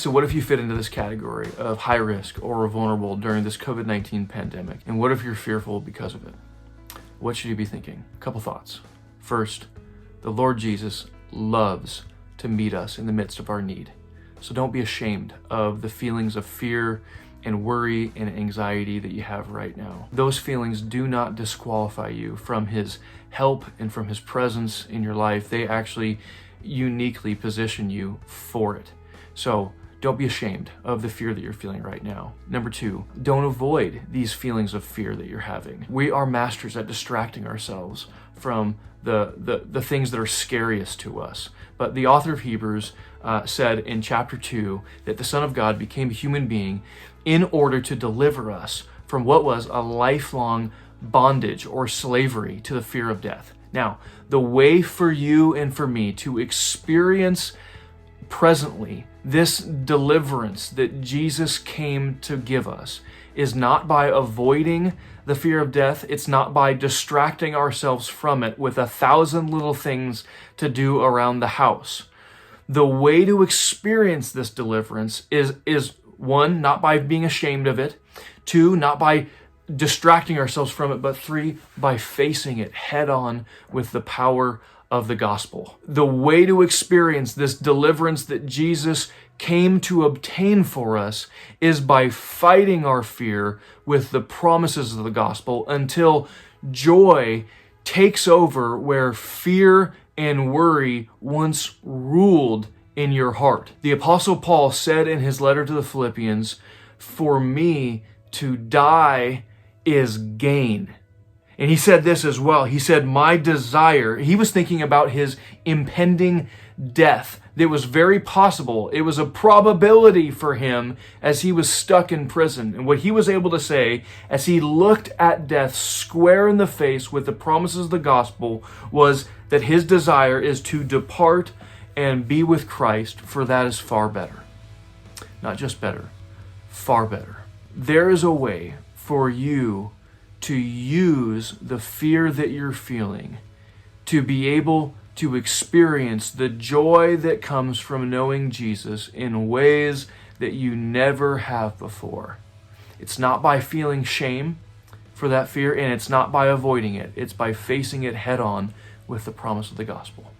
So what if you fit into this category of high risk or vulnerable during this COVID-19 pandemic? And what if you're fearful because of it? What should you be thinking? A couple thoughts. First, the Lord Jesus loves to meet us in the midst of our need. So don't be ashamed of the feelings of fear and worry and anxiety that you have right now. Those feelings do not disqualify you from His help and from His presence in your life. They actually uniquely position you for it. So don't be ashamed of the fear that you're feeling right now. Number two, don't avoid these feelings of fear that you're having. We are masters at distracting ourselves from the things that are scariest to us. But the author of Hebrews said in chapter 2 that the Son of God became a human being in order to deliver us from what was a lifelong bondage or slavery to the fear of death. Now, the way for you and for me to experience presently this deliverance that Jesus came to give us is not by avoiding the fear of death. It's not by distracting ourselves from it with 1,000 little things to do around the house. The way to experience this deliverance is one, not by being ashamed of it. Two, not by distracting ourselves from it. But three, by facing it head on with the power of the gospel. The way to experience this deliverance that Jesus came to obtain for us is by fighting our fear with the promises of the gospel until joy takes over where fear and worry once ruled in your heart. The Apostle Paul said in his letter to the Philippians, "For me to die is gain." And he said this as well. He said, my desire, he was thinking about his impending death. That was very possible. It was a probability for him as he was stuck in prison. And what he was able to say as he looked at death square in the face with the promises of the gospel was that his desire is to depart and be with Christ, for that is far better. Not just better, far better. There is a way for you to use the fear that you're feeling to be able to experience the joy that comes from knowing Jesus in ways that you never have before. It's not by feeling shame for that fear, and it's not by avoiding it. It's by facing it head on with the promise of the gospel.